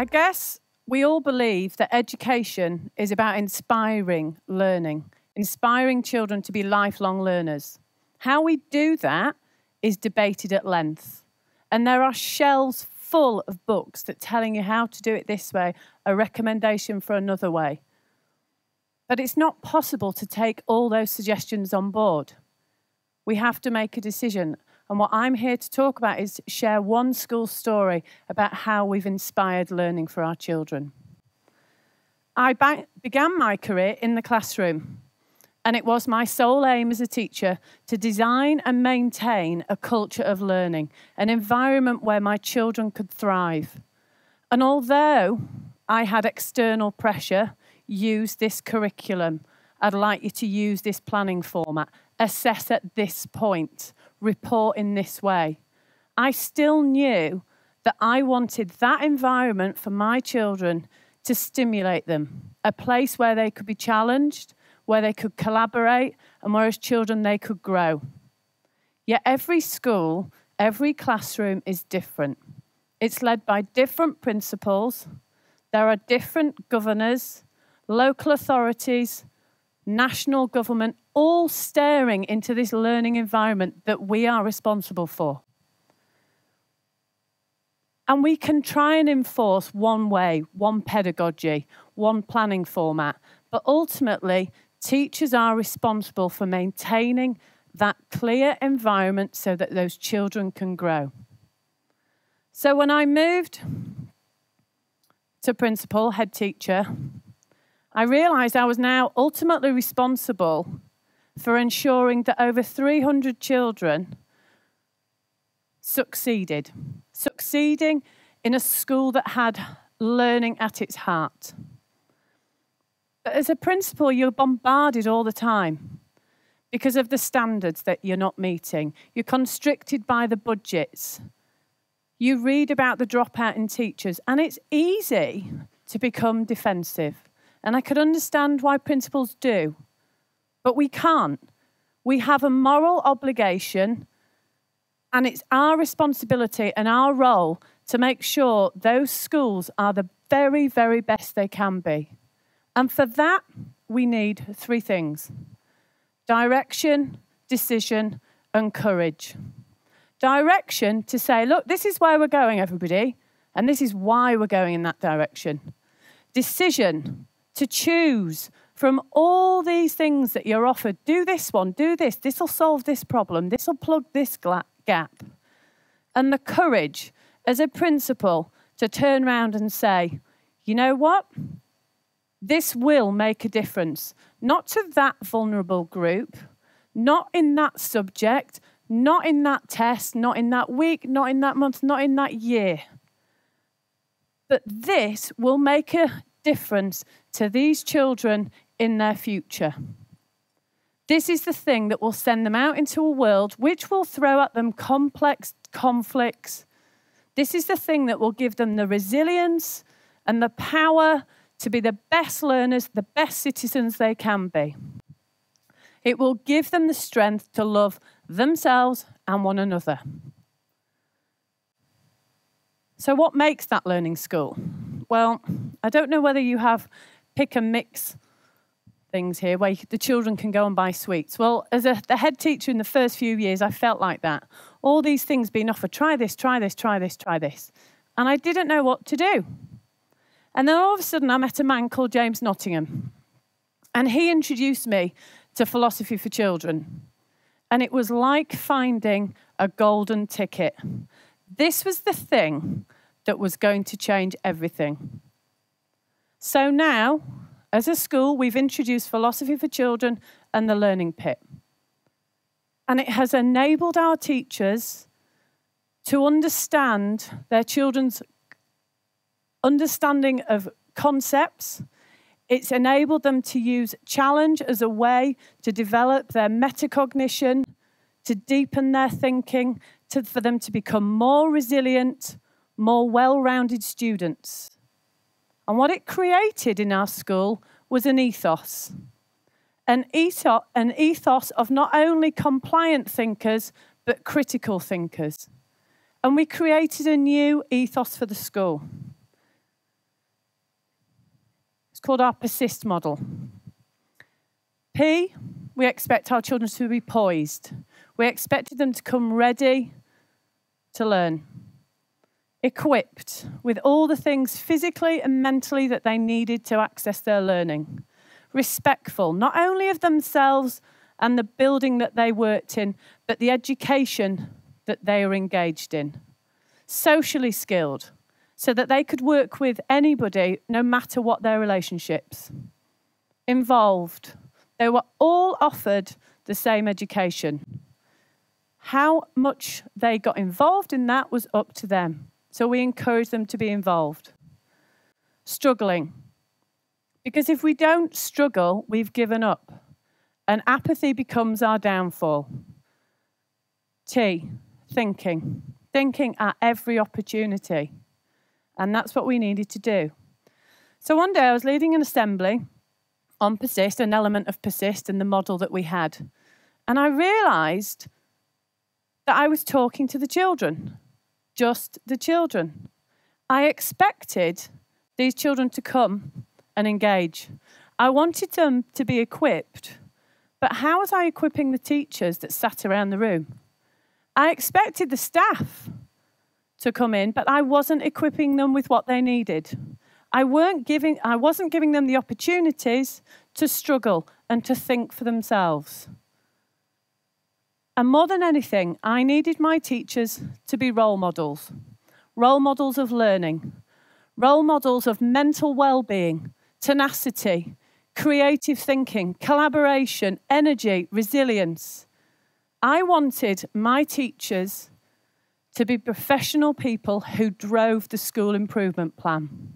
guess we all believe that education is about inspiring learning, inspiring children to be lifelong learners. How we do that is debated at length. And there are shelves full of books that telling you how to do it this way, a recommendation for another way. But it's not possible to take all those suggestions on board. We have to make a decision. And what I'm here to talk about is share one school story about how we've inspired learning for our children. I began my career in the classroom, and it was my sole aim as a teacher to design and maintain a culture of learning, an environment where my children could thrive. And although I had external pressure, use this curriculum, I'd like you to use this planning format, assess at this point, report in this way, I still knew that I wanted that environment for my children to stimulate them, a place where they could be challenged, where they could collaborate, and where as children they could grow. Yet every school, every classroom is different. It's led by different principals. There are different governors, local authorities, national government, all staring into this learning environment that we are responsible for. And we can try and enforce one way, one pedagogy, one planning format, but ultimately, teachers are responsible for maintaining that clear environment so that those children can grow. So when I moved to principal, head teacher, I realised I was now ultimately responsible for ensuring that over 300 children succeeding in a school that had learning at its heart. But as a principal, you're bombarded all the time because of the standards that you're not meeting. You're constricted by the budgets. You read about the dropout in teachers, and it's easy to become defensive. And I could understand why principals do, but we can't. We have a moral obligation, and it's our responsibility and our role to make sure those schools are the very, very best they can be. And for that, we need three things: direction, decision, and courage. Direction to say, look, this is where we're going, everybody, and this is why we're going in that direction. Decision, to choose from all these things that you're offered. Do this one, do this. This will solve this problem. This will plug this gap. And the courage, as a principal, to turn around and say, you know what? This will make a difference. Not to that vulnerable group, not in that subject, not in that test, not in that week, not in that month, not in that year. But this will make a difference to these children in their future. This is the thing that will send them out into a world which will throw at them complex conflicts. This is the thing that will give them the resilience and the power to be the best learners, the best citizens they can be. It will give them the strength to love themselves and one another. So what makes that learning school? Well, I don't know whether you have pick and mix things here where the children can go and buy sweets. Well, as the head teacher in the first few years, I felt like that. All these things being offered, try this, try this, try this, try this. And I didn't know what to do. And then all of a sudden, I met a man called James Nottingham. And he introduced me to philosophy for children. And it was like finding a golden ticket. This was the thing that was going to change everything. So now, as a school, we've introduced philosophy for children and the learning pit. And it has enabled our teachers to understand their children's understanding of concepts. It's enabled them to use challenge as a way to develop their metacognition, to deepen their thinking, for them to become more resilient, more well-rounded students. And what it created in our school was an ethos. An ethos of not only compliant thinkers, but critical thinkers. And we created a new ethos for the school. called our persist model. P, we expect our children to be poised. We expected them to come ready to learn, equipped with all the things physically and mentally that they needed to access their learning. Respectful, not only of themselves and the building that they worked in, but the education that they were engaged in. Socially skilled, so that they could work with anybody, no matter what their relationships. Involved, they were all offered the same education. How much they got involved in that was up to them. So we encourage them to be involved. Struggling. Because if we don't struggle, we've given up. And apathy becomes our downfall. T, thinking. Thinking at every opportunity. And that's what we needed to do. So one day I was leading an assembly on persist, an element of persist in the model that we had. And I realised that I was talking to the children. Just the children. I expected these children to come and engage. I wanted them to be equipped, but how was I equipping the teachers that sat around the room? I expected the staff to come in, but I wasn't equipping them with what they needed. I wasn't giving them the opportunities to struggle and to think for themselves. And more than anything, I needed my teachers to be role models of learning, role models of mental well-being, tenacity, creative thinking, collaboration, energy, resilience. I wanted my teachers to be professional people who drove the school improvement plan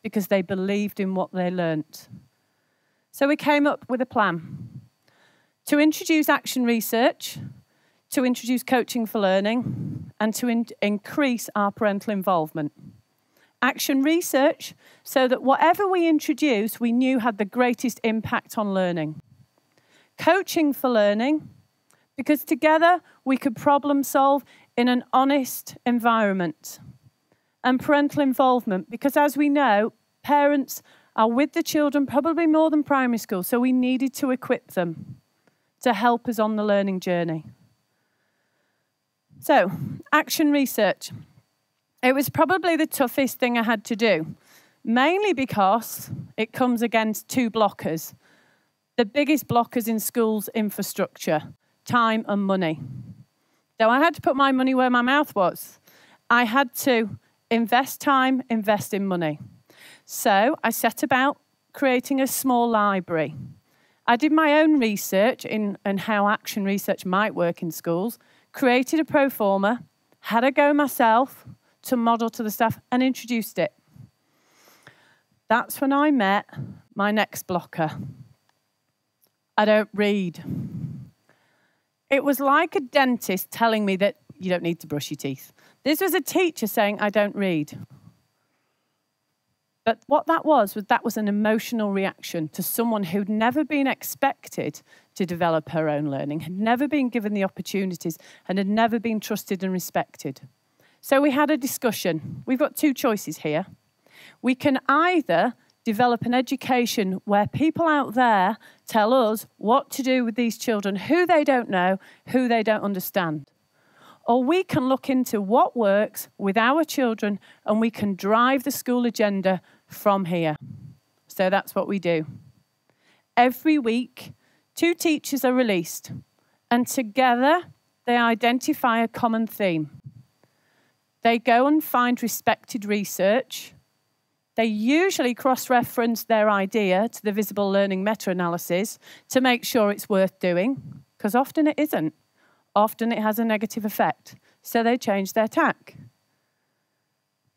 because they believed in what they learnt. So we came up with a plan to introduce action research, to introduce coaching for learning, and to increase our parental involvement. Action research, so that whatever we introduced, we knew had the greatest impact on learning. Coaching for learning, because together we could problem solve in an honest environment. And parental involvement, because as we know, parents are with the children probably more than primary school, so we needed to equip them to help us on the learning journey. So, action research. It was probably the toughest thing I had to do, mainly because it comes against two blockers. The biggest blockers in schools' infrastructure, time and money. So I had to put my money where my mouth was. I had to invest time, invest in money. So I set about creating a small library. I did my own research in how action research might work in schools, created a pro forma, had a go myself to model to the staff and introduced it. That's when I met my next blocker. I don't read. It was like a dentist telling me that you don't need to brush your teeth. This was a teacher saying I don't read. But what that was an emotional reaction to someone who'd never been expected to develop her own learning, had never been given the opportunities, and had never been trusted and respected. So we had a discussion. We've got two choices here. We can either develop an education where people out there tell us what to do with these children, who they don't know, who they don't understand. Or we can look into what works with our children and we can drive the school agenda from here. So that's what we do. Every week, 2 teachers are released and together they identify a common theme. They go and find respected research. They usually cross-reference their idea to the visible learning meta-analysis to make sure it's worth doing, because often it isn't. Often it has a negative effect. So they change their tack.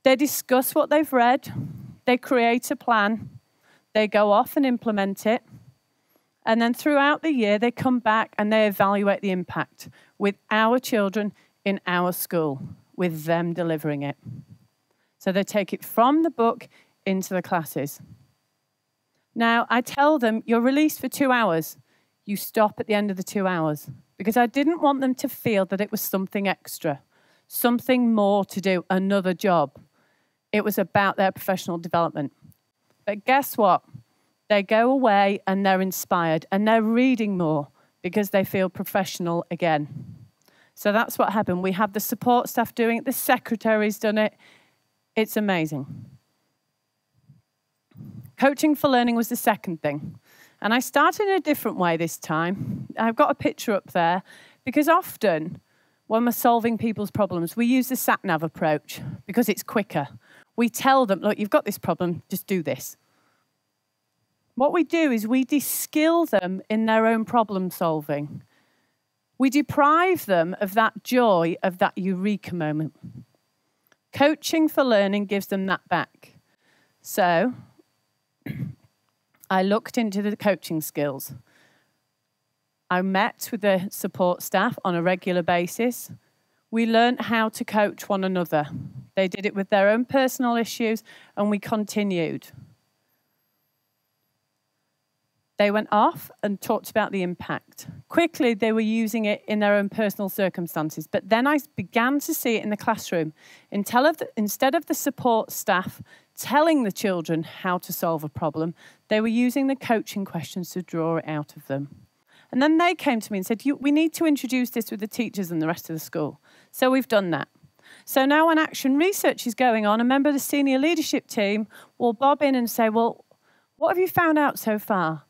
They discuss what they've read. They create a plan. They go off and implement it. And then throughout the year, they come back and they evaluate the impact with our children in our school, with them delivering it. So they take it from the book into the classes. Now, I tell them, you're released for 2 hours. You stop at the end of the 2 hours. Because I didn't want them to feel that it was something extra, something more to do, another job. It was about their professional development. But guess what? They go away and they're inspired and they're reading more because they feel professional again. So that's what happened. We have the support staff doing it. The secretary's done it. It's amazing. Coaching for learning was the second thing. And I started in a different way this time. I've got a picture up there because often when we're solving people's problems, we use the sat-nav approach because it's quicker. We tell them, look, you've got this problem, just do this. What we do is we de-skill them in their own problem solving. We deprive them of that joy, of that eureka moment. Coaching for learning gives them that back. So I looked into the coaching skills. I met with the support staff on a regular basis. We learned how to coach one another. They did it with their own personal issues, and we continued. They went off and talked about the impact. Quickly, they were using it in their own personal circumstances. But then I began to see it in the classroom. Instead of the support staff telling the children how to solve a problem, they were using the coaching questions to draw it out of them. And then they came to me and said, we need to introduce this with the teachers and the rest of the school. So we've done that. So now when action research is going on, a member of the senior leadership team will bob in and say, well, what have you found out so far?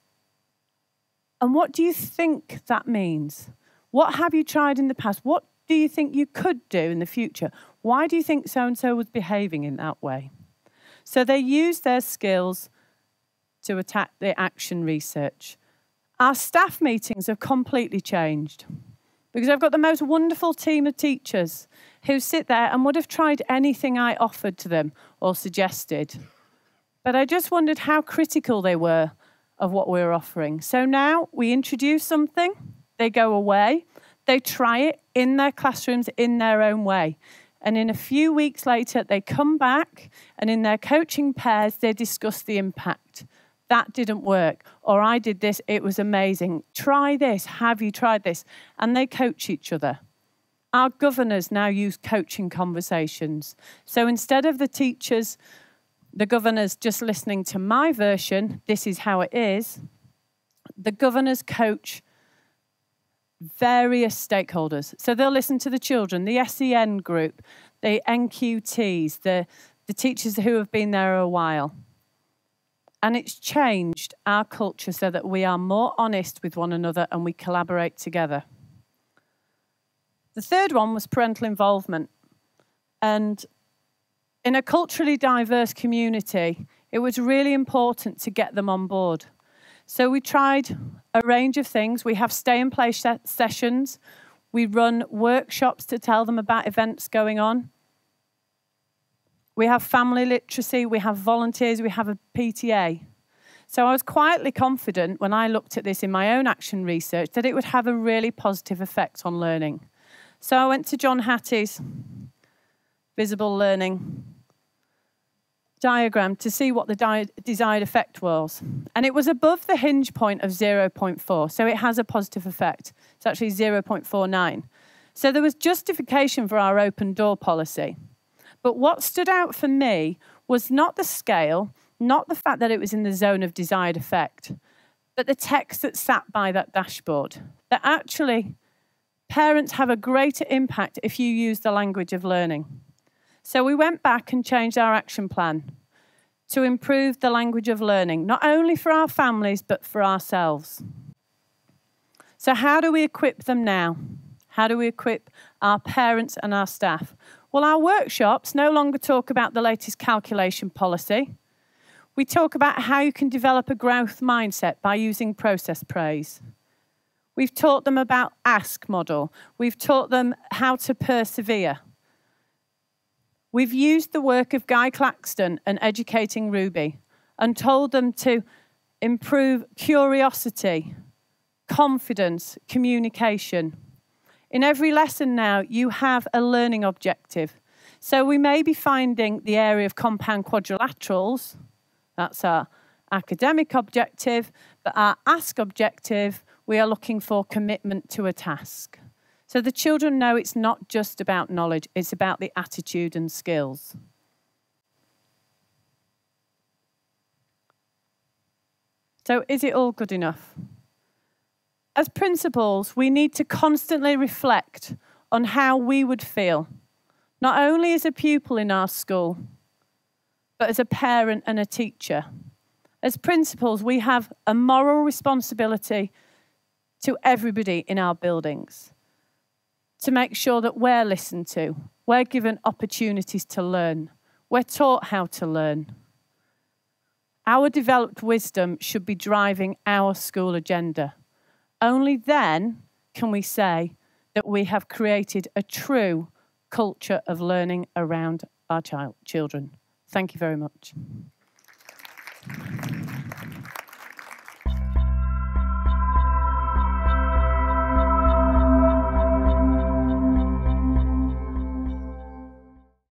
And what do you think that means? What have you tried in the past? What do you think you could do in the future? Why do you think so-and-so was behaving in that way? So they use their skills to attack the action research. Our staff meetings have completely changed because I've got the most wonderful team of teachers who sit there and would have tried anything I offered to them or suggested. But I just wondered how critical they were of what we're offering. So now we introduce something, they go away, they try it in their classrooms in their own way. And in a few weeks later, they come back and in their coaching pairs, they discuss the impact. That didn't work. Or I did this, it was amazing. Try this, have you tried this? And they coach each other. Our governors now use coaching conversations. So instead of the governors just listening to my version, this is how it is, the governors coach various stakeholders. So they'll listen to the children, the SEN group, the NQTs, the teachers who have been there a while. And it's changed our culture so that we are more honest with one another and we collaborate together. The third one was parental involvement. And in a culturally diverse community, it was really important to get them on board. So we tried a range of things. We have stay-and-play sessions. We run workshops to tell them about events going on. We have family literacy. We have volunteers. We have a PTA. So I was quietly confident when I looked at this in my own action research that it would have a really positive effect on learning. So I went to John Hattie's visible learning diagram to see what the desired effect was. And it was above the hinge point of 0.4, so it has a positive effect. It's actually 0.49. So there was justification for our open door policy. But what stood out for me was not the scale, not the fact that it was in the zone of desired effect, but the text that sat by that dashboard. That actually, parents have a greater impact if you use the language of learning. So we went back and changed our action plan to improve the language of learning, not only for our families, but for ourselves. So how do we equip them now? How do we equip our parents and our staff? Well, our workshops no longer talk about the latest calculation policy. We talk about how you can develop a growth mindset by using process praise. We've taught them about ask model. We've taught them how to persevere. We've used the work of Guy Claxton and Educating Ruby and told them to improve curiosity, confidence, communication. In every lesson now, you have a learning objective. So we may be finding the area of compound quadrilaterals, that's our academic objective, but our ask objective, we are looking for commitment to a task. So the children know it's not just about knowledge, it's about the attitude and skills. So is it all good enough? As principals, we need to constantly reflect on how we would feel, not only as a pupil in our school, but as a parent and a teacher. As principals, we have a moral responsibility to everybody in our buildings to make sure that we're listened to, we're given opportunities to learn, we're taught how to learn. Our developed wisdom should be driving our school agenda. Only then can we say that we have created a true culture of learning around our children. Thank you very much.